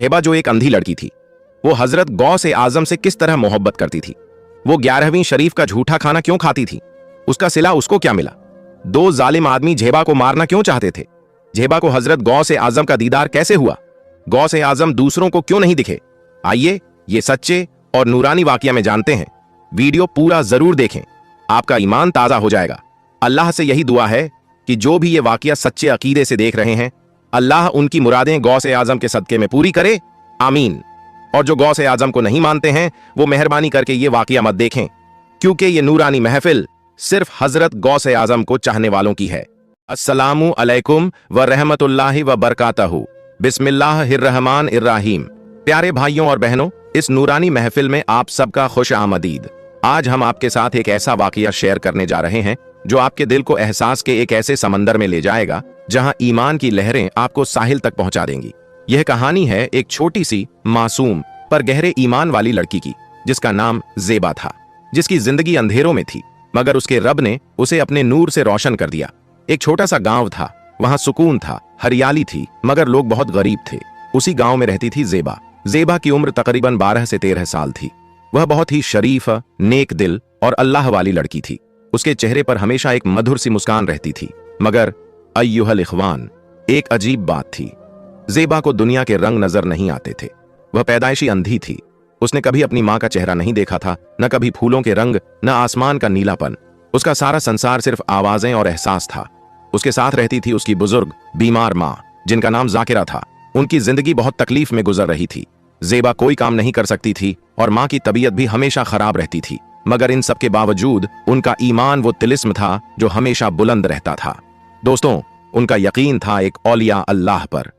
हेबा जो एक अंधी लड़की थी, वो हजरत गौ से आजम से किस तरह मोहब्बत करती थी। वो 11वीं शरीफ का झूठा खाना क्यों खाती थी, उसका सिला उसको क्या मिला। दो जालिम आदमी झेबा को मारना क्यों चाहते थे। झेबा को हजरत गौ से आजम का दीदार कैसे हुआ। गौ से आजम दूसरों को क्यों नहीं दिखे। आइए ये सच्चे और नूरानी वाकया में जानते हैं। वीडियो पूरा जरूर देखें, आपका ईमान ताजा हो जाएगा। अल्लाह से यही दुआ है कि जो भी ये वाकया सच्चे अकीदे से देख रहे हैं, अल्लाह उनकी मुरादें गौ से आजम के सदके में पूरी करे, आमीन। और जो गौ से आजम को नहीं मानते हैं, वो मेहरबानी करके ये वाकया मत देखें, क्योंकि ये नूरानी महफिल सिर्फ हजरत गौ से आजम को चाहने वालों की है। अस्सलामु अलैकुम व रहमतुल्लाहि व बरकातहू। बिस्मिल्लाहिर्रहमानिर्रहीम। प्यारे भाइयों और बहनों, इस नूरानी महफिल में आप सबका खुश आमदीद। आज हम आपके साथ एक ऐसा वाकया शेयर करने जा रहे हैं जो आपके दिल को एहसास के एक ऐसे समंदर में ले जाएगा जहां ईमान की लहरें आपको साहिल तक पहुंचा देंगी। यह कहानी है एक छोटी सी मासूम पर गहरे ईमान वाली लड़की की, जिसका नाम ज़ेबा था, जिसकी जिंदगी अंधेरों में थी, मगर उसके रब ने उसे अपने नूर से रोशन कर दिया। एक छोटा सा गांव था, वहां सुकून था, हरियाली थी, मगर लोग बहुत गरीब थे। उसी गांव में रहती थी ज़ेबा। ज़ेबा की उम्र तकरीबन 12 से 13 साल थी। वह बहुत ही शरीफ, नेक दिल और अल्लाह वाली लड़की थी। उसके चेहरे पर हमेशा एक मधुर सी मुस्कान रहती थी। मगर अय्युहल इख्वान, एक अजीब बात थी। ज़ेबा को दुनिया के रंग नजर नहीं आते थे। वह पैदाइशी अंधी थी। उसने कभी अपनी माँ का चेहरा नहीं देखा था, न कभी फूलों के रंग, न आसमान का नीलापन। उसका सारा संसार सिर्फ आवाजें और एहसास था। उसके साथ रहती थी उसकी बुजुर्ग बीमार माँ, जिनका नाम जाकिरा था। उनकी जिंदगी बहुत तकलीफ में गुजर रही थी। ज़ेबा कोई काम नहीं कर सकती थी और माँ की तबीयत भी हमेशा खराब रहती थी। मगर इन सब के बावजूद उनका ईमान वो तिलिस्म था जो हमेशा बुलंद रहता था। दोस्तों, उनका यकीन था एक औलिया अल्लाह पर।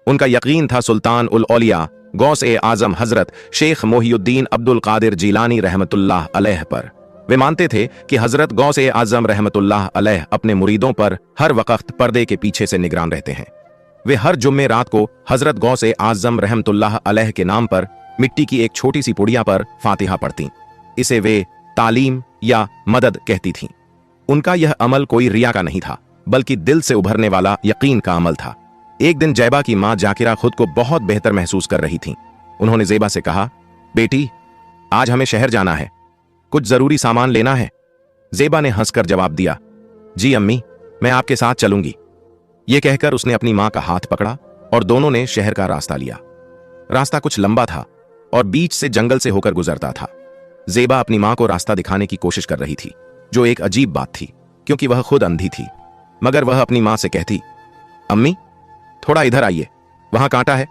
उनका यकीन था सुल्तान उल औलिया गौस-ए आजम हजरत शेख मोहिउद्दीन अब्दुल कादिर जीलानी रहमतुल्लाह अलैह पर। वे मानते थे कि हजरत गौस-ए आजम रहमतुल्लाह अलैह अपने मुरीदों पर हर वक्त पर्दे के पीछे से निगरान रहते हैं। वे हर जुम्मे रात को हजरत गौस-ए आजम रहमतुल्लाह अलैह के नाम पर मिट्टी की एक छोटी सी पुड़िया पर फातिहा पढ़ती। इसे वे तालीम या मदद कहती थीं। उनका यह अमल कोई रिया का नहीं था, बल्कि दिल से उभरने वाला यकीन का अमल था। एक दिन ज़ेबा की माँ जाकिरा खुद को बहुत बेहतर महसूस कर रही थीं। उन्होंने ज़ेबा से कहा, बेटी, आज हमें शहर जाना है, कुछ जरूरी सामान लेना है। ज़ेबा ने हंसकर जवाब दिया, जी अम्मी, मैं आपके साथ चलूंगी। यह कहकर उसने अपनी माँ का हाथ पकड़ा और दोनों ने शहर का रास्ता लिया। रास्ता कुछ लंबा था और बीच से जंगल से होकर गुजरता था। ज़ेबा अपनी माँ को रास्ता दिखाने की कोशिश कर रही थी, जो एक अजीब बात थी, क्योंकि वह खुद अंधी थी। मगर वह अपनी माँ से कहती, अम्मी, थोड़ा इधर आइए, वहां कांटा है,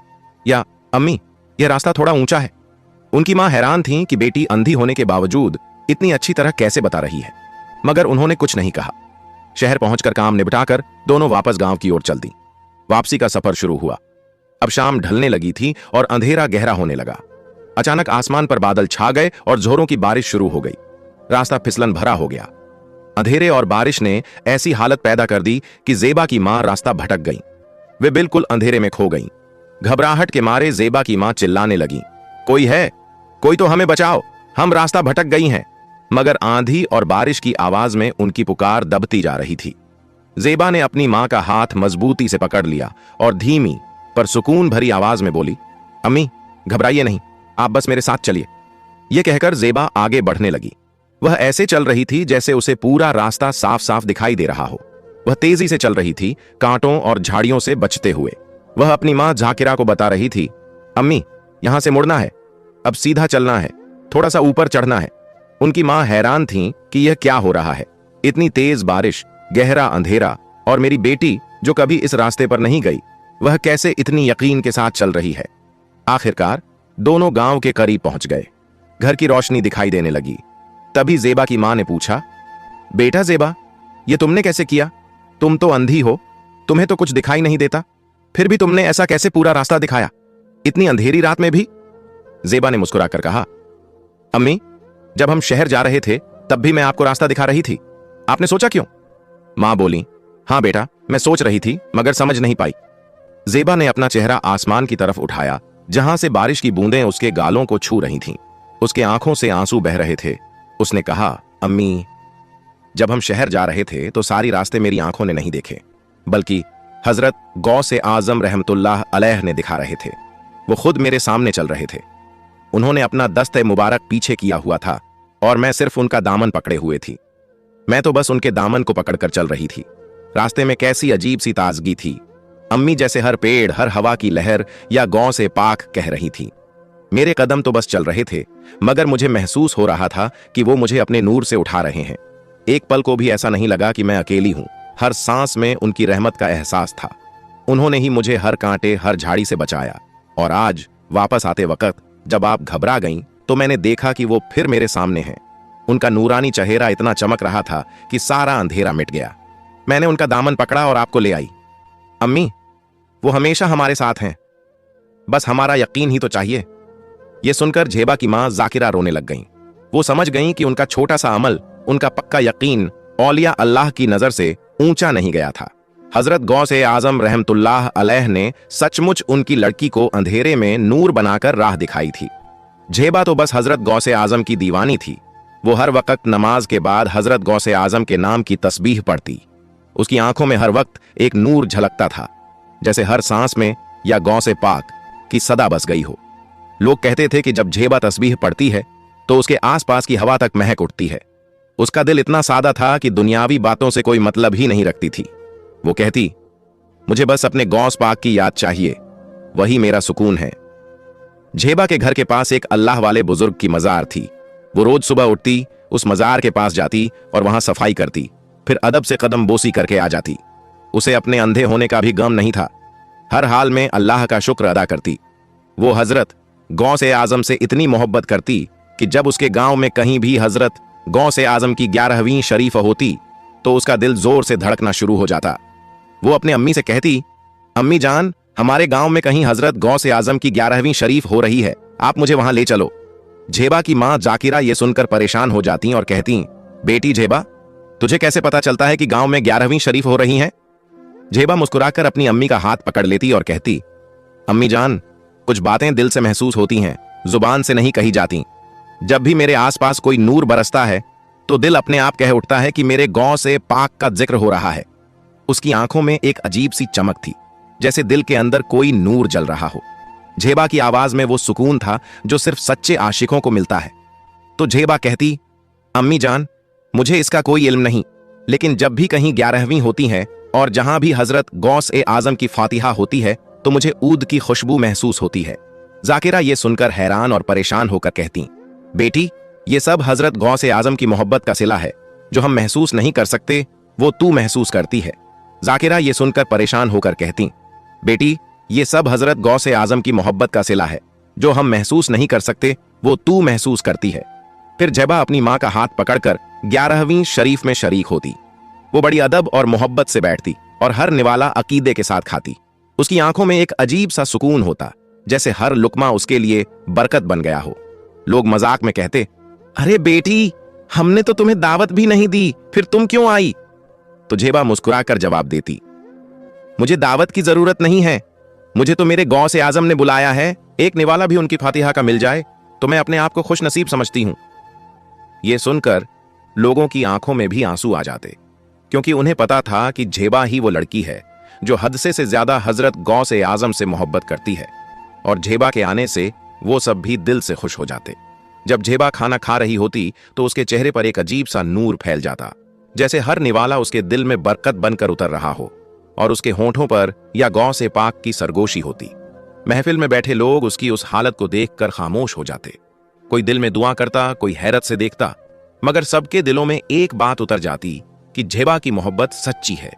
या अम्मी, यह रास्ता थोड़ा ऊंचा है। उनकी मां हैरान थीं कि बेटी अंधी होने के बावजूद इतनी अच्छी तरह कैसे बता रही है, मगर उन्होंने कुछ नहीं कहा। शहर पहुंचकर काम निपटाकर दोनों वापस गांव की ओर चल दी। वापसी का सफर शुरू हुआ। अब शाम ढलने लगी थी और अंधेरा गहरा होने लगा। अचानक आसमान पर बादल छा गए और जोरों की बारिश शुरू हो गई। रास्ता फिसलन भरा हो गया। अंधेरे और बारिश ने ऐसी हालत पैदा कर दी कि ज़ेबा की मां रास्ता भटक गई। वे बिल्कुल अंधेरे में खो गईं। घबराहट के मारे ज़ेबा की मां चिल्लाने लगी, कोई है, कोई तो हमें बचाओ, हम रास्ता भटक गई हैं। मगर आंधी और बारिश की आवाज में उनकी पुकार दबती जा रही थी। ज़ेबा ने अपनी मां का हाथ मजबूती से पकड़ लिया और धीमी पर सुकून भरी आवाज में बोली, अम्मी, घबराइए नहीं, आप बस मेरे साथ चलिए। यह कहकर ज़ेबा आगे बढ़ने लगी। वह ऐसे चल रही थी जैसे उसे पूरा रास्ता साफ साफ दिखाई दे रहा हो। वह तेजी से चल रही थी, कांटों और झाड़ियों से बचते हुए। वह अपनी मां जाकिरा को बता रही थी, अम्मी, यहां से मुड़ना है, अब सीधा चलना है, थोड़ा सा ऊपर चढ़ना है। उनकी मां हैरान थी कि यह क्या हो रहा है। इतनी तेज बारिश, गहरा अंधेरा, और मेरी बेटी जो कभी इस रास्ते पर नहीं गई, वह कैसे इतनी यकीन के साथ चल रही है। आखिरकार दोनों गांव के करीब पहुंच गए। घर की रोशनी दिखाई देने लगी। तभी ज़ेबा की मां ने पूछा, बेटा ज़ेबा, यह तुमने कैसे किया? तुम तो अंधी हो, तुम्हें तो कुछ दिखाई नहीं देता, फिर भी तुमने ऐसा कैसे पूरा रास्ता दिखाया, इतनी अंधेरी रात में भी? ज़ेबा ने मुस्कुराकर कहा, अम्मी, जब हम शहर जा रहे थे तब भी मैं आपको रास्ता दिखा रही थी, आपने सोचा क्यों? मां बोली, हां बेटा, मैं सोच रही थी मगर समझ नहीं पाई। ज़ेबा ने अपना चेहरा आसमान की तरफ उठाया, जहां से बारिश की बूंदें उसके गालों को छू रही थीं। उसके आंखों से आंसू बह रहे थे। उसने कहा, अम्मी, जब हम शहर जा रहे थे तो सारी रास्ते मेरी आंखों ने नहीं देखे, बल्कि हजरत गौस-ए आजम रहमतुल्लाह अलैह ने दिखा रहे थे। वो खुद मेरे सामने चल रहे थे। उन्होंने अपना दस्ते मुबारक पीछे किया हुआ था और मैं सिर्फ उनका दामन पकड़े हुए थी। मैं तो बस उनके दामन को पकड़कर चल रही थी। रास्ते में कैसी अजीब सी ताजगी थी। अम्मी जैसे हर पेड़, हर हवा की लहर या गांव से पाक कह रही थी। मेरे कदम तो बस चल रहे थे, मगर मुझे महसूस हो रहा था कि वो मुझे अपने नूर से उठा रहे हैं। एक पल को भी ऐसा नहीं लगा कि मैं अकेली हूं। हर सांस में उनकी रहमत का एहसास था। उन्होंने ही मुझे हर कांटे, हर झाड़ी से बचाया। और आज वापस आते वक्त जब आप घबरा गईं, तो मैंने देखा कि वो फिर मेरे सामने हैं। उनका नूरानी चेहरा इतना चमक रहा था कि सारा अंधेरा मिट गया। मैंने उनका दामन पकड़ा और आपको ले आई। अम्मी, वो हमेशा हमारे साथ हैं, बस हमारा यकीन ही तो चाहिए। ये सुनकर जेबा की मां जाकिरा रोने लग गईं। वो समझ गईं कि उनका छोटा सा अमल, उनका पक्का यकीन औलिया अल्लाह की नजर से ऊंचा नहीं गया था। हजरत गौसे आजम रहमतुल्लाह अलैह ने सचमुच उनकी लड़की को अंधेरे में नूर बनाकर राह दिखाई थी। जेबा तो बस हजरत गौसे आजम की दीवानी थी। वो हर वक्त नमाज के बाद हजरत गौसे आजम के नाम की तस्बीह पढ़ती। उसकी आंखों में हर वक्त एक नूर झलकता था, जैसे हर सांस में या गौसे पाक की सदा बस गई हो। लोग कहते थे कि जब जेबा तस्बीह पढ़ती है तो उसके आसपास की हवा तक महक उठती है। उसका दिल इतना सादा था कि दुनियावी बातों से कोई मतलब ही नहीं रखती थी। वो कहती, मुझे बस अपने गौस पाक की याद चाहिए, वही मेरा सुकून है। जेबा के घर के पास एक अल्लाह वाले बुजुर्ग की मजार थी। वो रोज सुबह उठती, उस मजार के पास जाती और वहां सफाई करती, फिर अदब से कदम बोसी करके आ जाती। उसे अपने अंधे होने का भी गम नहीं था। हर हाल में अल्लाह का शुक्र अदा करती। वो हजरत गौसे आजम से इतनी मोहब्बत करती कि जब उसके गांव में कहीं भी हजरत गौसे आजम की 11वीं शरीफ होती तो उसका दिल जोर से धड़कना शुरू हो जाता। वो अपने अम्मी से कहती, अम्मी जान, हमारे गांव में कहीं हजरत गौसे आजम की 11वीं शरीफ हो रही है, आप मुझे वहां ले चलो। जेबा की मां जाकिरा ये सुनकर परेशान हो जाती और कहती, बेटी जेबा, तुझे कैसे पता चलता है कि गांव में 11वीं शरीफ हो रही है? जेबा मुस्कुराकर अपनी अम्मी का हाथ पकड़ लेती और कहती, अम्मी जान, कुछ बातें दिल से महसूस होती हैं, जुबान से नहीं कही जाती। जब भी मेरे आसपास कोई नूर बरसता है तो दिल अपने आप कह उठता है कि मेरे गौ से पाक का जिक्र हो रहा है। उसकी आंखों में एक अजीब सी चमक थी, जैसे दिल के अंदर कोई नूर जल रहा हो। जेबा की आवाज में वो सुकून था जो सिर्फ सच्चे आशिकों को मिलता है। तो जेबा कहती, अम्मी जान, मुझे इसका कोई इल्म नहीं, लेकिन जब भी कहीं 11वीं होती है और जहां भी हजरत गौस ए आजम की फातिहा होती है तो मुझे ऊद की खुशबू महसूस होती है। जाकिरा ये सुनकर हैरान और परेशान होकर कहती, बेटी, ये सब हजरत गौस ए आजम की मोहब्बत का सिला है। जो हम महसूस नहीं कर सकते वो तू महसूस करती है। जाकिरा ये सुनकर परेशान होकर कहती, बेटी, ये सब हजरत गौस ए आजम की मोहब्बत का सिला है। जो हम महसूस नहीं कर सकते वो तू महसूस करती है। फिर जेबा अपनी मां का हाथ पकड़कर 11वीं शरीफ में शरीक होती। वो बड़ी अदब और मोहब्बत से बैठती और हर निवाला अकीदे के साथ खाती। उसकी आंखों में एक अजीब सा सुकून होता, जैसे हर लुकमा उसके लिए बरकत बन गया हो। लोग मजाक में कहते, अरे बेटी, हमने तो तुम्हें दावत भी नहीं दी, फिर तुम क्यों आई? तो जेबा मुस्कुराकर जवाब देती, मुझे दावत की जरूरत नहीं है, मुझे तो मेरे गौ से आजम ने बुलाया है। एक निवाला भी उनकी फातिहा का मिल जाए तो मैं अपने आप को खुश नसीब समझती हूं। यह सुनकर लोगों की आंखों में भी आंसू आ जाते, क्योंकि उन्हें पता था कि जेबा ही वो लड़की है जो हद से ज्यादा हजरत गौ से आजम से मोहब्बत करती है। और जेबा के आने से वो सब भी दिल से खुश हो जाते। जब जेबा खाना खा रही होती तो उसके चेहरे पर एक अजीब सा नूर फैल जाता, जैसे हर निवाला उसके दिल में बरकत बनकर उतर रहा हो और उसके होंठों पर या गौ से पाक की सरगोशी होती। महफिल में बैठे लोग उसकी उस हालत को देखकर खामोश हो जाते। कोई दिल में दुआ करता, कोई हैरत से देखता, मगर सबके दिलों में एक बात उतर जाती कि जेबा की मोहब्बत सच्ची है।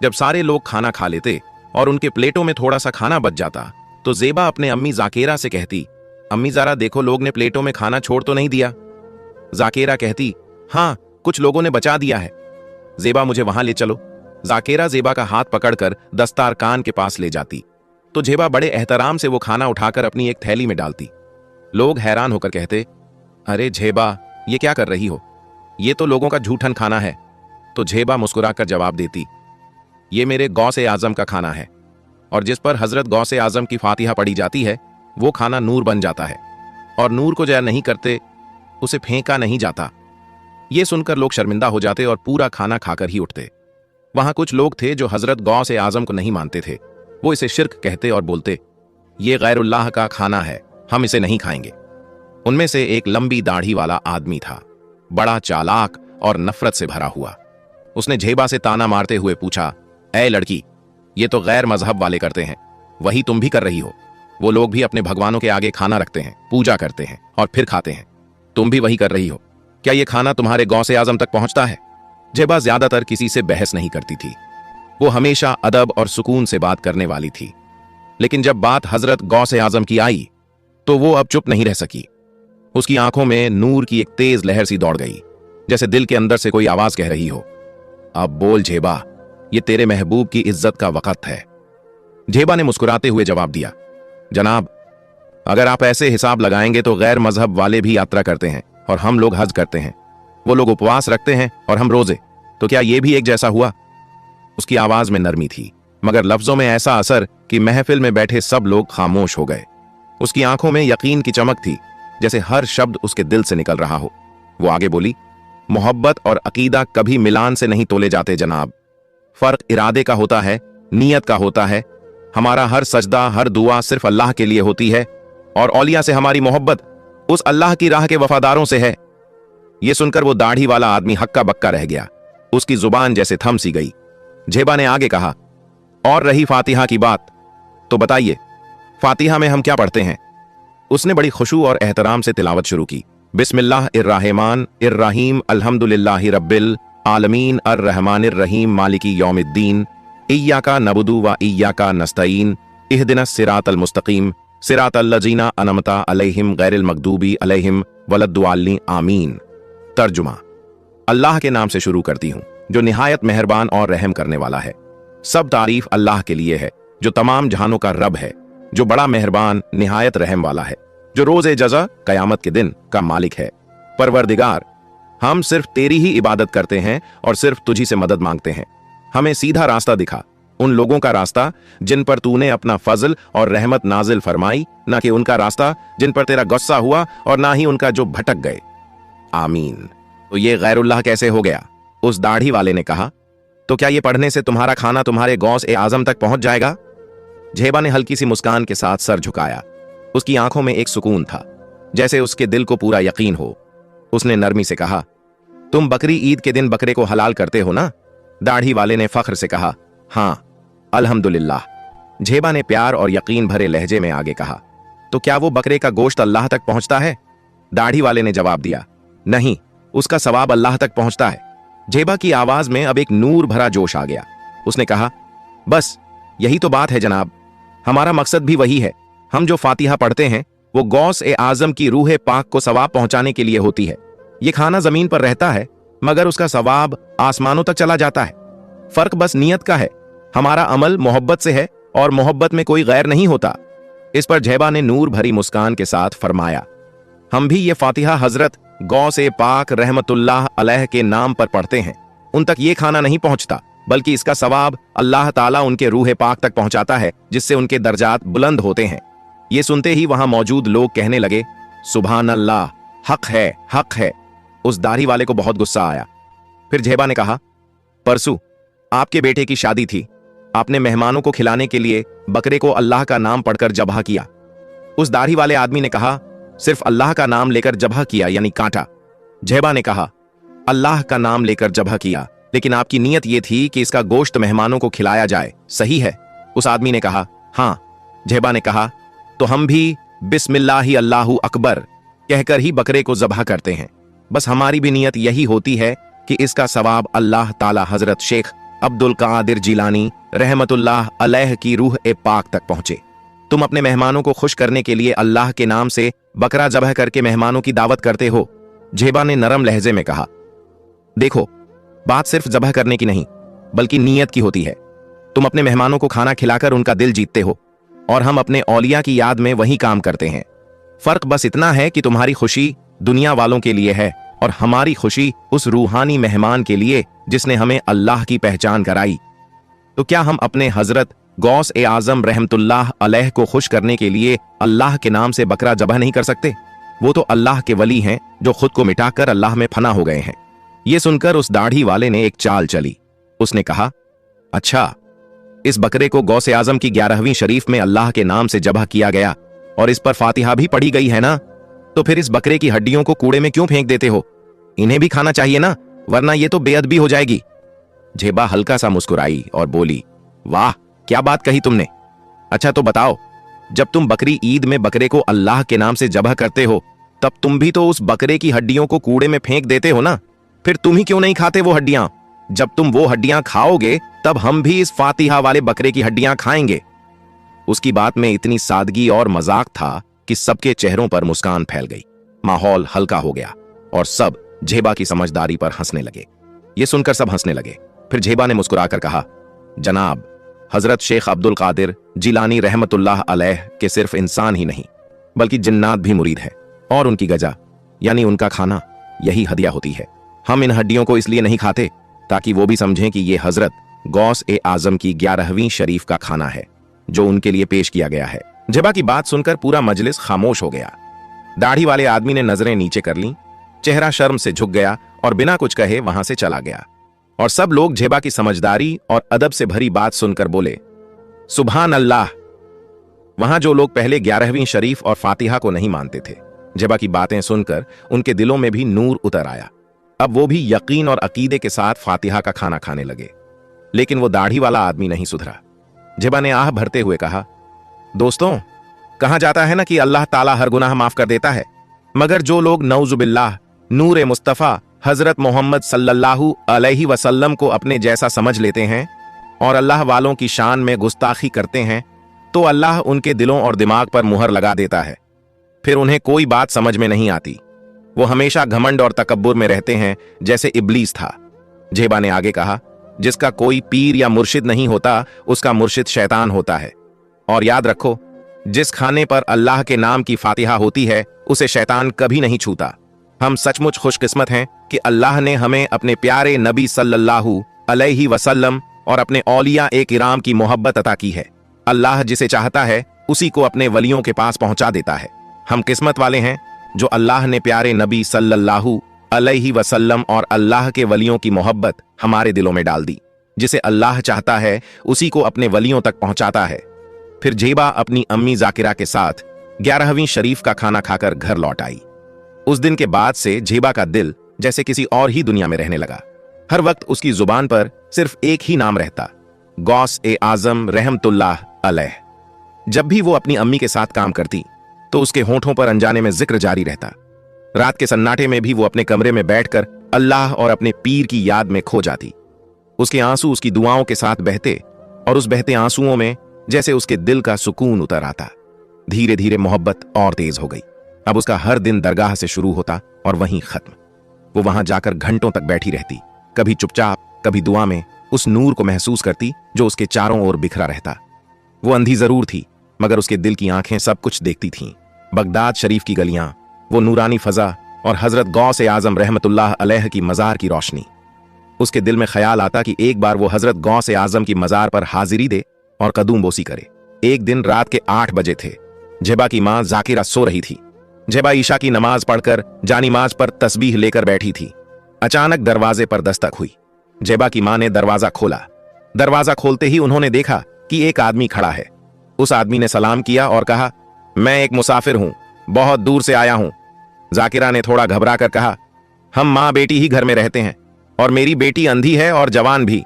जब सारे लोग खाना खा लेते और उनके प्लेटों में थोड़ा सा खाना बच जाता तो जेबा अपने अम्मी जाकेरा से कहती, अम्मी जरा देखो, लोग ने प्लेटों में खाना छोड़ तो नहीं दिया? जाकेरा कहती, हाँ, कुछ लोगों ने बचा दिया है। जेबा, मुझे वहां ले चलो। जाकेरा जेबा का हाथ पकड़कर दस्तारखान के पास ले जाती तो जेबा बड़े एहतराम से वो खाना उठाकर अपनी एक थैली में डालती। लोग हैरान होकर कहते, अरे जेबा, ये क्या कर रही हो? ये तो लोगों का झूठन खाना है। तो जेबा मुस्कुराकर जवाब देती, ये मेरे गौ से आजम का खाना है, और जिस पर हजरत गौ से आजम की फातिहा पढ़ी जाती है वो खाना नूर बन जाता है, और नूर को जया नहीं करते उसे फेंका नहीं जाता। ये सुनकर लोग शर्मिंदा हो जाते और पूरा खाना खाकर ही उठते। वहां कुछ लोग थे जो हजरत गौ से आजम को नहीं मानते थे। वो इसे शिर्क कहते और बोलते, ये गैरुल्लाह का खाना है, हम इसे नहीं खाएंगे। उनमें से एक लंबी दाढ़ी वाला आदमी था, बड़ा चालाक और नफरत से भरा हुआ। उसने झेबा से ताना मारते हुए पूछा, ऐ लड़की, ये तो गैर मजहब वाले करते हैं, वही तुम भी कर रही हो। वो लोग भी अपने भगवानों के आगे खाना रखते हैं, पूजा करते हैं और फिर खाते हैं। तुम भी वही कर रही हो। क्या ये खाना तुम्हारे गौसे आजम तक पहुंचता है? जेबा ज्यादातर किसी से बहस नहीं करती थी। वो हमेशा अदब और सुकून से बात करने वाली थी। लेकिन जब बात हजरत गौसे आजम की आई तो वो अब चुप नहीं रह सकी। उसकी आंखों में नूर की एक तेज लहर सी दौड़ गई, जैसे दिल के अंदर से कोई आवाज कह रही हो, अब बोल झेबा, ये तेरे महबूब की इज्जत का वक्त है। झेबा ने मुस्कुराते हुए जवाब दिया, जनाब, अगर आप ऐसे हिसाब लगाएंगे तो गैर मजहब वाले भी यात्रा करते हैं और हम लोग हज करते हैं। वो लोग उपवास रखते हैं और हम रोजे, तो क्या ये भी एक जैसा हुआ? उसकी आवाज में नरमी थी, मगर लफ्जों में ऐसा असर कि महफिल में बैठे सब लोग खामोश हो गए। उसकी आंखों में यकीन की चमक थी, जैसे हर शब्द उसके दिल से निकल रहा हो। वो आगे बोली, मोहब्बत और अकीदा कभी मिलान से नहीं तोले जाते जनाब। फर्क इरादे का होता है, नीयत का होता है। हमारा हर सजदा, हर दुआ सिर्फ अल्लाह के लिए होती है और औलिया से हमारी मोहब्बत उस अल्लाह की राह के वफादारों से है। यह सुनकर वो दाढ़ी वाला आदमी हक्का बक्का रह गया। उसकी जुबान जैसे थम सी गई। झेबा ने आगे कहा, और रही फातिहा की बात, तो बताइए फातिहा में हम क्या पढ़ते हैं? उसने बड़ी खुशू और एहतराम से तिलावत शुरू की। बिस्मिल्लाहिर्रहमान इर्रहीम अल्हम्दुलिल्लाहि रब्बिल आलमीन अर्रहमानिर रहीम मालिकी यौमिद्दीन इय्याका नअबुदु व इय्याका नस्तईन इहदिनस सिरातल मुस्तकीम सिरातल लजीना अनअमता अलैहिम गैरिल मगदूबी अलैहिम वलद्दाल्लीन आमीन। तर्जुमा, अल्लाह के नाम से शुरू करती हूँ जो निहायत मेहरबान और रहम करने वाला है। सब तारीफ अल्लाह के लिए है जो तमाम जहानों का रब है, जो बड़ा मेहरबान निहायत रहम वाला है, जो रोज़े जज़ा कयामत के दिन का मालिक है। परवरदिगार, हम सिर्फ तेरी ही इबादत करते हैं और सिर्फ तुझी से मदद मांगते हैं। हमें सीधा रास्ता दिखा, उन लोगों का रास्ता जिन पर तूने अपना फजल और रहमत नाजिल फरमाई, ना कि उनका रास्ता जिन पर तेरा गुस्सा हुआ और ना ही उनका जो भटक गए। आमीन। तो ये गैरुल्लाह कैसे हो गया? उस दाढ़ी वाले ने कहा, तो क्या ये पढ़ने से तुम्हारा खाना तुम्हारे गौस ए आजम तक पहुंच जाएगा? झेबा ने हल्की सी मुस्कान के साथ सर झुकाया। उसकी आंखों में एक सुकून था, जैसे उसके दिल को पूरा यकीन हो। उसने नरमी से कहा, तुम बकरी ईद के दिन बकरे को हलाल करते हो ना? दाढ़ी वाले ने फख्र से कहा, हाँ अल्हम्दुलिल्लाह। झेबा ने प्यार और यकीन भरे लहजे में आगे कहा, तो क्या वो बकरे का गोश्त अल्लाह तक पहुंचता है? दाढ़ी वाले ने जवाब दिया, नहीं, उसका सवाब अल्लाह तक पहुंचता है। झेबा की आवाज में अब एक नूर भरा जोश आ गया। उसने कहा, बस यही तो बात है जनाब, हमारा मकसद भी वही है। हम जो फातिहा पढ़ते हैं वो गौस ए आजम की रूह पाक को सवाब पहुंचाने के लिए होती है। ये खाना जमीन पर रहता है मगर उसका सवाब आसमानों तक चला जाता है। फर्क बस नीयत का है। हमारा अमल मोहब्बत से है और मोहब्बत में कोई गैर नहीं होता। इस पर झेबा ने नूर भरी मुस्कान के साथ फरमाया, हम भी ये फातिहा हजरत गौस ए पाक रहमतुल्लाह अलैह के नाम पर पढ़ते हैं। उन तक ये खाना नहीं पहुंचता, बल्कि इसका सवाब अल्लाह ताला उनके रूह पाक तक पहुंचाता है, जिससे उनके दर्जात बुलंद होते हैं। ये सुनते ही वहां मौजूद लोग कहने लगे, सुभान अल्लाह, हक है, हक है। उस दाढ़ी वाले को बहुत गुस्सा आया। फिर झेबा ने कहा, परसों आपके बेटे की शादी थी, आपने मेहमानों को खिलाने के लिए बकरे को अल्लाह का नाम पढ़कर जबह किया। उस दाढ़ी वाले आदमी ने कहा, सिर्फ अल्लाह का नाम लेकर जबह किया यानी काटा। झेबा ने कहा, अल्लाह का नाम लेकर जबह किया, लेकिन आपकी नीयत यह थी कि इसका गोश्त मेहमानों को खिलाया जाए, सही है? उस आदमी ने कहा, हाँ। झेबा ने कहा, तो हम भी बिस्मिल्लाहि अल्लाहु अकबर कहकर ही बकरे को जबह करते हैं। बस हमारी भी नीयत यही होती है कि इसका सवाब अल्लाह ताला हजरत शेख अब्दुल कादिर जिलानी रहमतुल्लाह अलैह की रूह ए पाक तक पहुंचे। तुम अपने मेहमानों को खुश करने के लिए अल्लाह के नाम से बकरा जबह करके मेहमानों की दावत करते हो। झेबा ने नरम लहजे में कहा, देखो, बात सिर्फ जबह करने की नहीं बल्कि नीयत की होती है। तुम अपने मेहमानों को खाना खिलाकर उनका दिल जीतते हो और हम अपने औलिया की याद में वही काम करते हैं। फर्क बस इतना है कि तुम्हारी खुशी दुनिया वालों के लिए है और हमारी खुशी उस रूहानी मेहमान के लिए जिसने हमें अल्लाह की पहचान कराई। तो क्या हम अपने हजरत गौस ए आजम रहमतुल्लाह अलैह को खुश करने के लिए अल्लाह के नाम से बकरा जबह नहीं कर सकते? वो तो अल्लाह के वली हैं जो खुद को मिटाकर अल्लाह में फना हो गए हैं। ये सुनकर उस दाढ़ी वाले ने एक चाल चली। उसने कहा, अच्छा, इस बकरे को गौसे आजम की 11वीं शरीफ में अल्लाह के नाम से ज़बह किया गया और इस पर फातिहा भी पढ़ी गई है ना, तो फिर इस बकरे की हड्डियों को कूड़े में क्यों फेंक देते हो? इन्हें भी खाना चाहिए ना, वरना ये तो बेअदबी हो जाएगी। जेबा हल्का सा मुस्कुराई और बोली, वाह क्या बात कही तुमने। अच्छा तो बताओ, जब तुम बकरी ईद में बकरे को अल्लाह के नाम से ज़बह करते हो तब तुम भी तो उस बकरे की हड्डियों को कूड़े में फेंक देते हो ना, फिर तुम ही क्यों नहीं खाते वो हड्डियां? जब तुम वो हड्डियां खाओगे तब हम भी इस फातिहा वाले बकरे की हड्डियां खाएंगे। उसकी बात में इतनी सादगी और मजाक था कि सबके चेहरों पर मुस्कान फैल गई। माहौल हल्का हो गया और सब जेबा की समझदारी पर हंसने लगे। ये सुनकर सब हंसने लगे। फिर जेबा ने मुस्कुराकर कहा, जनाब, हजरत शेख अब्दुल कादिर जिलानी रहमतुल्लाह अलैह के सिर्फ इंसान ही नहीं बल्कि जिन्नात भी मुरीद है, और उनकी गजा यानी उनका खाना यही हदिया होती है। हम इन हड्डियों को इसलिए नहीं खाते ताकि वो भी समझें कि ये हजरत गौस ए आजम की 11वीं शरीफ का खाना है जो उनके लिए पेश किया गया है। जेबा की बात सुनकर पूरा मजलिस खामोश हो गया। दाढ़ी वाले आदमी ने नजरें नीचे कर लीं, चेहरा शर्म से झुक गया और बिना कुछ कहे वहां से चला गया। और सब लोग जेबा की समझदारी और अदब से भरी बात सुनकर बोले, सुभान अल्लाह। वहां जो लोग पहले 11वीं शरीफ और फातिहा को नहीं मानते थे, जेबा की बातें सुनकर उनके दिलों में भी नूर उतर आया। अब वो भी यकीन और अकीदे के साथ फातिहा का खाना खाने लगे। लेकिन वो दाढ़ी वाला आदमी नहीं सुधरा। जेबा ने आह भरते हुए कहा, दोस्तों, कहा जाता है ना कि अल्लाह ताला हर गुनाह माफ कर देता है, मगर जो लोग नौजुबिल्लाह नूर मुस्तफ़ा हजरत मोहम्मद सल्लल्लाहु अलैहि वसल्लम को अपने जैसा समझ लेते हैं और अल्लाह वालों की शान में गुस्ताखी करते हैं, तो अल्लाह उनके दिलों और दिमाग पर मुहर लगा देता है। फिर उन्हें कोई बात समझ में नहीं आती। वो हमेशा घमंड और तकब्बुर में रहते हैं जैसे इब्लीस था। जेबा ने आगे कहा, जिसका कोई पीर या मुर्शिद नहीं होता उसका मुर्शिद शैतान होता है। और याद रखो, जिस खाने पर अल्लाह के नाम की फातिहा होती है उसे शैतान कभी नहीं छूता। हम सचमुच खुशकिस्मत हैं कि अल्लाह ने हमें अपने प्यारे नबी सल्लल्लाहु अलैहि वसल्लम और अपने औलिया ए किराम की मोहब्बत अता की है। अल्लाह जिसे चाहता है उसी को अपने वलियों के पास पहुंचा देता है। हम किस्मत वाले हैं जो अल्लाह ने प्यारे नबी सल्लल्लाहु अलैहि वसल्लम और अल्लाह के वलियों की मोहब्बत हमारे दिलों में डाल दी। जिसे अल्लाह चाहता है उसी को अपने वलियों तक पहुंचाता है। फिर जेबा अपनी अम्मी जाकिरा के साथ 11वीं शरीफ का खाना खाकर घर लौट आई। उस दिन के बाद से जेबा का दिल जैसे किसी और ही दुनिया में रहने लगा। हर वक्त उसकी जुबान पर सिर्फ एक ही नाम रहता, गौस ए आजम रहमतुल्लाह अलैह। जब भी वो अपनी अम्मी के साथ काम करती तो उसके होठों पर अनजाने में जिक्र जारी रहता। रात के सन्नाटे में भी वो अपने कमरे में बैठकर अल्लाह और अपने पीर की याद में खो जाती। उसके आंसू उसकी दुआओं के साथ बहते और उस बहते आंसुओं में जैसे उसके दिल का सुकून उतर आता। धीरे धीरे मोहब्बत और तेज हो गई। अब उसका हर दिन दरगाह से शुरू होता और वहीं खत्म। वो वहां जाकर घंटों तक बैठी रहती, कभी चुपचाप कभी दुआ में उस नूर को महसूस करती जो उसके चारों ओर बिखरा रहता। वो अंधी जरूर थी मगर उसके दिल की आंखें सब कुछ देखती थीं। बगदाद शरीफ की गलियां, वो नूरानी फजा और हजरत गौस ए आजम रहमतुल्लाह अलैह की मजार की रोशनी। उसके दिल में ख्याल आता कि एक बार वो हजरत गौस ए आजम की मजार पर हाजिरी दे और कदूम बोसी करे। एक दिन रात के 8 बजे थे। जेबा की मां जाकिरा सो रही थी। जेबा ईशा की नमाज पढ़कर जानिमाज पर तस्बीह लेकर बैठी थी। अचानक दरवाजे पर दस्तक हुई। जेबा की मां ने दरवाजा खोला। दरवाजा खोलते ही उन्होंने देखा कि एक आदमी खड़ा है। उस आदमी ने सलाम किया और कहा, मैं एक मुसाफिर हूं, बहुत दूर से आया हूं। जाकिरा ने थोड़ा घबरा कर कहा, हम मां बेटी ही घर में रहते हैं और मेरी बेटी अंधी है और जवान भी।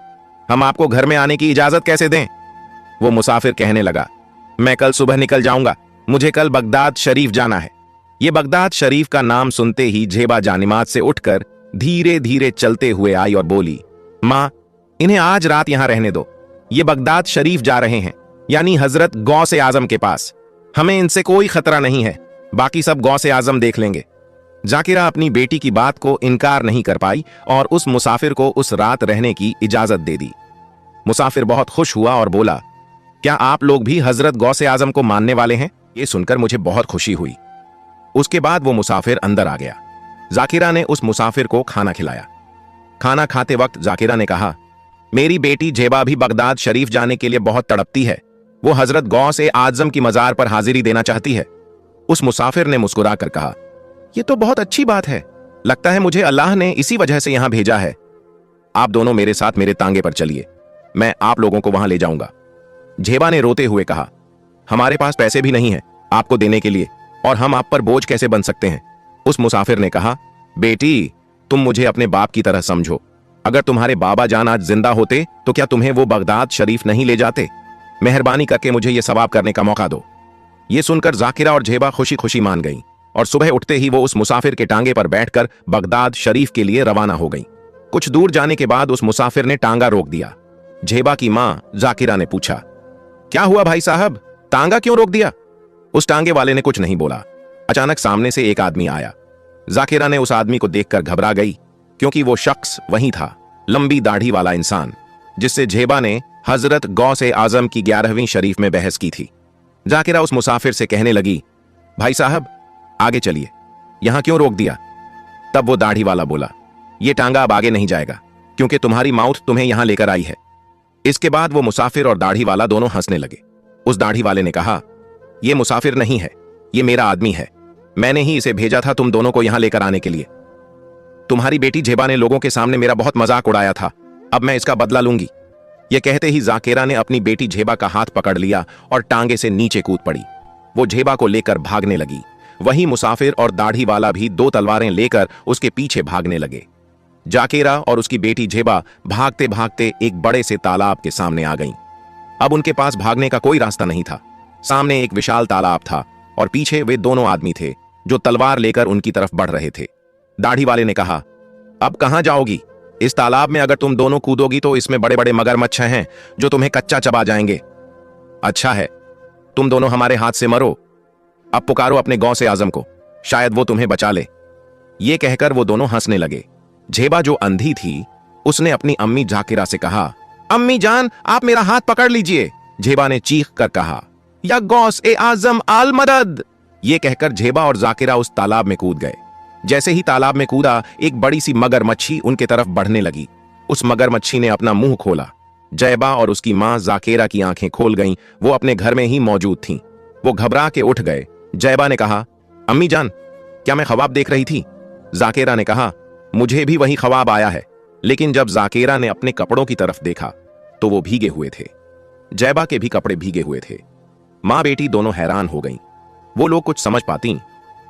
हम आपको घर में आने की इजाजत कैसे दें? वो मुसाफिर कहने लगा, मैं कल सुबह निकल जाऊंगा, मुझे कल बगदाद शरीफ जाना है। ये बगदाद शरीफ का नाम सुनते ही जेबा जानिमाज से उठकर धीरे धीरे चलते हुए आई और बोली, मां, इन्हें आज रात यहां रहने दो। ये बगदाद शरीफ जा रहे हैं, यानी हजरत गौस ए आजम के पास। हमें इनसे कोई खतरा नहीं है, बाकी सब गौस ए आजम देख लेंगे। जाकिरा अपनी बेटी की बात को इनकार नहीं कर पाई और उस मुसाफिर को उस रात रहने की इजाजत दे दी। मुसाफिर बहुत खुश हुआ और बोला, क्या आप लोग भी हजरत गौस ए आजम को मानने वाले हैं? ये सुनकर मुझे बहुत खुशी हुई। उसके बाद वो मुसाफिर अंदर आ गया। जाकिरा ने उस मुसाफिर को खाना खिलाया। खाना खाते वक्त जाकिरा ने कहा, मेरी बेटी जेबा भी बगदाद शरीफ जाने के लिए बहुत तड़पती है। वो हजरत गौस ए आजम की मजार पर हाजिरी देना चाहती है। उस मुसाफिर ने मुस्कुरा कर कहा, यह तो बहुत अच्छी बात है। लगता है मुझे अल्लाह ने इसी वजह से यहां भेजा है। आप दोनों मेरे साथ मेरे तांगे पर चलिए, मैं आप लोगों को वहां ले जाऊंगा। झेबा ने रोते हुए कहा, हमारे पास पैसे भी नहीं है आपको देने के लिए, और हम आप पर बोझ कैसे बन सकते हैं। उस मुसाफिर ने कहा, बेटी तुम मुझे अपने बाप की तरह समझो। अगर तुम्हारे बाबा जान आज जिंदा होते तो क्या तुम्हें वो बगदाद शरीफ नहीं ले जाते। मेहरबानी करके मुझे यह सवाब करने का मौका दो। ये सुनकर जाकिरा और झेबा खुशी खुशी मान गईं और सुबह उठते ही वो उस मुसाफिर के टांगे पर बैठकर बगदाद शरीफ के लिए रवाना हो गईं। कुछ दूर जाने के बाद उस मुसाफिर ने टांगा रोक दिया। झेबा की मां जाकिरा ने पूछा, क्या हुआ भाई साहब, टांगा क्यों रोक दिया। उस टांगे वाले ने कुछ नहीं बोला। अचानक सामने से एक आदमी आया। जाकिरा ने उस आदमी को देखकर घबरा गई, क्योंकि वो शख्स वही था, लंबी दाढ़ी वाला इंसान जिससे झेबा ने हजरत गौसे आजम की 11वीं शरीफ में बहस की थी। जाकिरा उस मुसाफिर से कहने लगी, भाई साहब आगे चलिए, यहां क्यों रोक दिया। तब वो दाढ़ी वाला बोला, ये टांगा अब आगे नहीं जाएगा क्योंकि तुम्हारी मौत तुम्हें यहां लेकर आई है। इसके बाद वो मुसाफिर और दाढ़ी वाला दोनों हंसने लगे। उस दाढ़ी वाले ने कहा, ये मुसाफिर नहीं है, ये मेरा आदमी है। मैंने ही इसे भेजा था तुम दोनों को यहां लेकर आने के लिए। तुम्हारी बेटी झेबा ने लोगों के सामने मेरा बहुत मजाक उड़ाया था, अब मैं इसका बदला लूंगी। यह कहते ही जाकिरा ने अपनी बेटी झेबा का हाथ पकड़ लिया और टांगे से नीचे कूद पड़ी। वो झेबा को लेकर भागने लगी। वही मुसाफिर और दाढ़ी वाला भी 2 तलवारें लेकर उसके पीछे भागने लगे। जाकिरा और उसकी बेटी झेबा भागते भागते एक बड़े से तालाब के सामने आ गईं। अब उनके पास भागने का कोई रास्ता नहीं था। सामने एक विशाल तालाब था और पीछे वे दोनों आदमी थे जो तलवार लेकर उनकी तरफ बढ़ रहे थे। दाढ़ी वाले ने कहा, अब कहां जाओगी। इस तालाब में अगर तुम दोनों कूदोगी तो इसमें बड़े बड़े मगरमच्छ हैं जो तुम्हें कच्चा चबा जाएंगे। अच्छा है, तुम दोनों हमारे हाथ से मरो। अब पुकारो अपने गौसे आजम को, शायद वो तुम्हें बचा ले। ये कहकर वो दोनों हंसने लगे। झेबा जो अंधी थी उसने अपनी अम्मी जाकिरा से कहा, अम्मी जान आप मेरा हाथ पकड़ लीजिए। झेबा ने चीख कर कहा, या गौस ए आजम आल मदद। ये कहकर झेबा और जाकिरा उस तालाब में कूद गए। जैसे ही तालाब में कूदा, एक बड़ी सी मगरमच्छी उनके तरफ बढ़ने लगी। उस मगरमच्छी ने अपना मुंह खोला। जैबा और उसकी मां जाकिरा की आंखें खोल गईं। वो अपने घर में ही मौजूद थीं। वो घबरा के उठ गए। जैबा ने कहा, अम्मी जान क्या मैं ख्वाब देख रही थी। जाकिरा ने कहा, मुझे भी वही ख्वाब आया है। लेकिन जब जाकिरा ने अपने कपड़ों की तरफ देखा तो वो भीगे हुए थे। जैबा के भी कपड़े भीगे हुए थे। मां बेटी दोनों हैरान हो गईं। वो लोग कुछ समझ पाती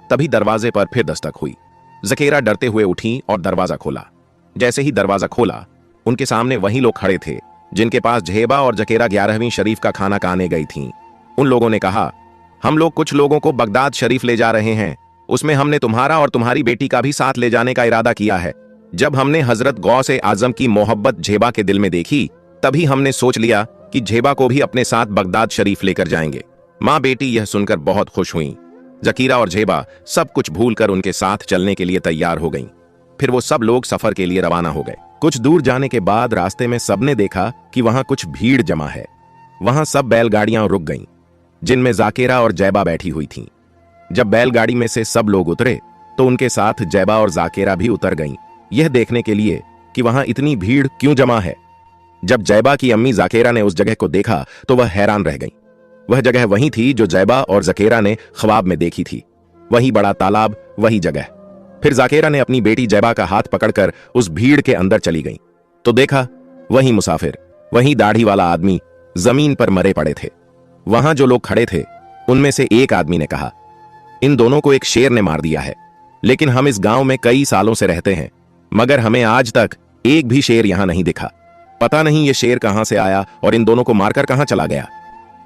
तभी दरवाजे पर फिर दस्तक हुई। जकेरा डरते हुए उठी और दरवाजा खोला। जैसे ही दरवाजा खोला, उनके सामने वही लोग खड़े थे जिनके पास झेबा और जकेरा 11वीं शरीफ का खाना खाने गई थीं। उन लोगों ने कहा, हम लोग कुछ लोगों को बगदाद शरीफ ले जा रहे हैं। उसमें हमने तुम्हारा और तुम्हारी बेटी का भी साथ ले जाने का इरादा किया है। जब हमने हजरत गौसे आजम की मोहब्बत झेबा के दिल में देखी, तभी हमने सोच लिया कि झेबा को भी अपने साथ बगदाद शरीफ लेकर जाएंगे। मां बेटी यह सुनकर बहुत खुश हुईं। जकीरा और झेबा सब कुछ भूलकर उनके साथ चलने के लिए तैयार हो गईं। फिर वो सब लोग सफर के लिए रवाना हो गए। कुछ दूर जाने के बाद रास्ते में सबने देखा कि वहां कुछ भीड़ जमा है। वहां सब बैलगाड़ियां रुक गईं, जिनमें जाकिरा और जैबा बैठी हुई थीं। जब बैलगाड़ी में से सब लोग उतरे तो उनके साथ जैबा और जाकिरा भी उतर गईं, यह देखने के लिए कि वहां इतनी भीड़ क्यों जमा है। जब जैबा की अम्मी जाकिरा ने उस जगह को देखा तो वह हैरान रह गईं। वह जगह वही थी जो जैबा और जकेरा ने ख्वाब में देखी थी। वही बड़ा तालाब, वही जगह। फिर जाकिरा ने अपनी बेटी जैबा का हाथ पकड़कर उस भीड़ के अंदर चली गई तो देखा वही मुसाफिर, वही दाढ़ी वाला आदमी जमीन पर मरे पड़े थे। वहां जो लोग खड़े थे उनमें से एक आदमी ने कहा, इन दोनों को एक शेर ने मार दिया है। लेकिन हम इस गांव में कई सालों से रहते हैं, मगर हमें आज तक एक भी शेर यहां नहीं दिखा। पता नहीं ये शेर कहां से आया और इन दोनों को मारकर कहां चला गया।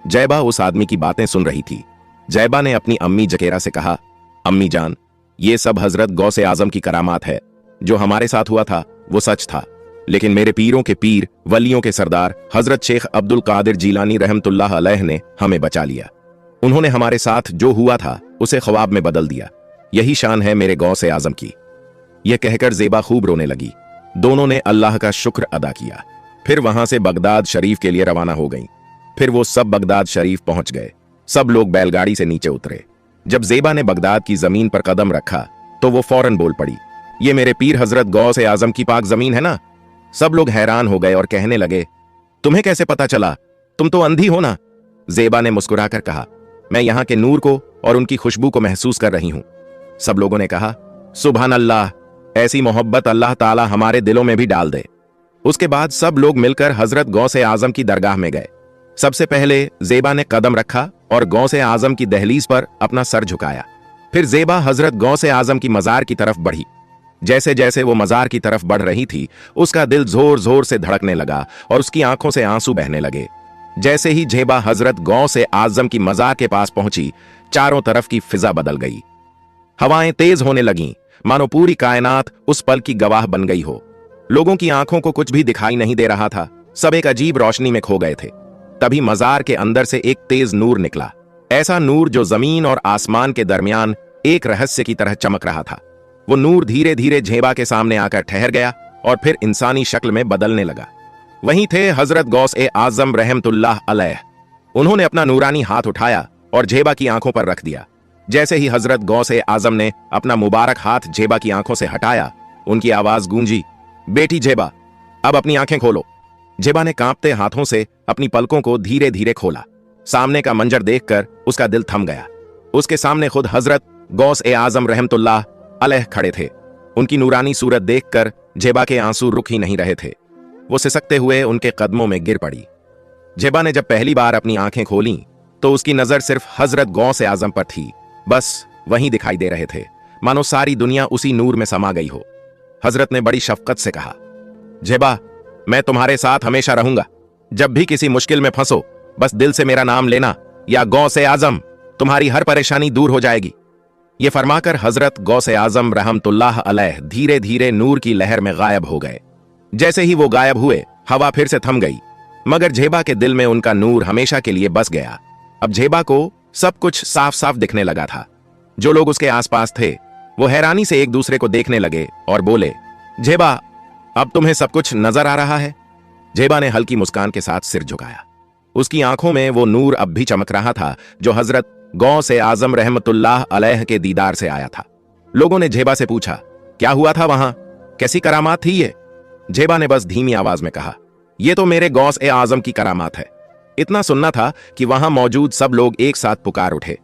जैबा उस आदमी की बातें सुन रही थी। जैबा ने अपनी अम्मी जकेरा से कहा, अम्मी जान, ये सब हजरत गौसे आजम की करामात है। जो हमारे साथ हुआ था वो सच था, लेकिन मेरे पीरों के पीर, वलियों के सरदार हजरत शेख अब्दुल कादिर जीलानी रहमतुल्लाह अलैह ने हमें बचा लिया। उन्होंने हमारे साथ जो हुआ था उसे ख्वाब में बदल दिया। यही शान है मेरे गौसे आजम की। यह कहकर जेबा खूब रोने लगी। दोनों ने अल्लाह का शुक्र अदा किया। फिर वहां से बगदाद शरीफ के लिए रवाना हो गईं। फिर वो सब बगदाद शरीफ पहुंच गए। सब लोग बैलगाड़ी से नीचे उतरे। जब जेबा ने बगदाद की जमीन पर कदम रखा तो वो फौरन बोल पड़ी, ये मेरे पीर हजरत गौसे आजम की पाक जमीन है ना। सब लोग हैरान हो गए और कहने लगे, तुम्हें कैसे पता चला, तुम तो अंधी हो ना। जेबा ने मुस्कुराकर कहा, मैं यहां के नूर को और उनकी खुशबू को महसूस कर रही हूं। सब लोगों ने कहा, सुभान अल्लाह, ऐसी मोहब्बत अल्लाह ताला हमारे दिलों में भी डाल दे। उसके बाद सब लोग मिलकर हजरत गौसे आजम की दरगाह में गए। सबसे पहले जेबा ने कदम रखा और गौसे आजम की दहलीज पर अपना सर झुकाया। फिर जेबा हजरत गौसे आजम की मजार की तरफ बढ़ी। जैसे जैसे वो मजार की तरफ बढ़ रही थी, उसका दिल जोर जोर से धड़कने लगा और उसकी आंखों से आंसू बहने लगे। जैसे ही जेबा हजरत गौसे आजम की मजार के पास पहुंची, चारों तरफ की फिजा बदल गई। हवाएं तेज होने लगीं, मानो पूरी कायनात उस पल की गवाह बन गई हो। लोगों की आंखों को कुछ भी दिखाई नहीं दे रहा था, सब एक अजीब रोशनी में खो गए थे। तभी मजार के अंदर से एक तेज नूर निकला, ऐसा नूर जो जमीन और आसमान के दरमियान एक रहस्य की तरह चमक रहा था। वो नूर धीरे धीरे जेबा के सामने आकर ठहर गया और फिर इंसानी शक्ल में बदलने लगा। वहीं थे हजरत गौसे आजम रहमतुल्लाह अलैह। उन्होंने अपना नूरानी हाथ उठाया और जेबा की आंखों पर रख दिया। जैसे ही हजरत गौसे आजम ने अपना मुबारक हाथ जेबा की आंखों से हटाया, उनकी आवाज गूंजी, बेटी जेबा, अब अपनी आंखें खोलो। जेबा ने कांपते हाथों से अपनी पलकों को धीरे धीरे खोला। सामने का मंजर देखकर उसका दिल थम गया। उसके सामने खुद हजरत गौसे आजम रहमतुल्लाह अलैह खड़े थे। उनकी नूरानी सूरत देखकर जेबा के आंसू रुक ही नहीं रहे थे। वो सिसकते हुए उनके कदमों में गिर पड़ी। जेबा ने जब पहली बार अपनी आंखें खोलीं, तो उसकी नजर सिर्फ हजरत गौसे आजम पर थी। बस वहीं दिखाई दे रहे थे, मानो सारी दुनिया उसी नूर में समा गई हो। हजरत ने बड़ी शफकत से कहा, जेबा, मैं तुम्हारे साथ हमेशा रहूंगा। जब भी किसी मुश्किल में फंसो, बस दिल से मेरा नाम लेना, या गौसे आजम, तुम्हारी हर परेशानी दूर हो जाएगी। ये फरमाकर हजरत गौसे आजम रहमतुल्लाह अलैह धीरे धीरे नूर की लहर में गायब हो गए। जैसे ही वो गायब हुए, हवा फिर से थम गई, मगर जेबा के दिल में उनका नूर हमेशा के लिए बस गया। अब जेबा को सब कुछ साफ साफ दिखने लगा था। जो लोग उसके आसपास थे, वो हैरानी से एक दूसरे को देखने लगे और बोले, जेबा, अब तुम्हें सब कुछ नजर आ रहा है? जेबा ने हल्की मुस्कान के साथ सिर झुकाया। उसकी आंखों में वो नूर अब भी चमक रहा था जो हजरत गौसे आजम रहमतुल्लाह अलैह के दीदार से आया था। लोगों ने जेबा से पूछा, क्या हुआ था वहां, कैसी करामात थी ये? जेबा ने बस धीमी आवाज में कहा, यह तो मेरे गौसे आजम की करामात है। इतना सुनना था कि वहां मौजूद सब लोग एक साथ पुकार उठे,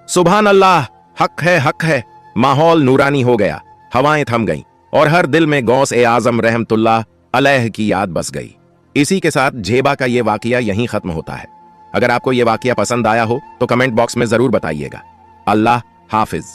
सुभान अल्लाह, हक है, हक है। माहौल नूरानी हो गया, हवाएं थम गईं और हर दिल में गौसे आजम रहमतुल्लाह अलैह की याद बस गई। इसी के साथ जेबा का यह वाकया यहीं खत्म होता है। अगर आपको यह वाकया पसंद आया हो तो कमेंट बॉक्स में जरूर बताइएगा। अल्लाह हाफिज।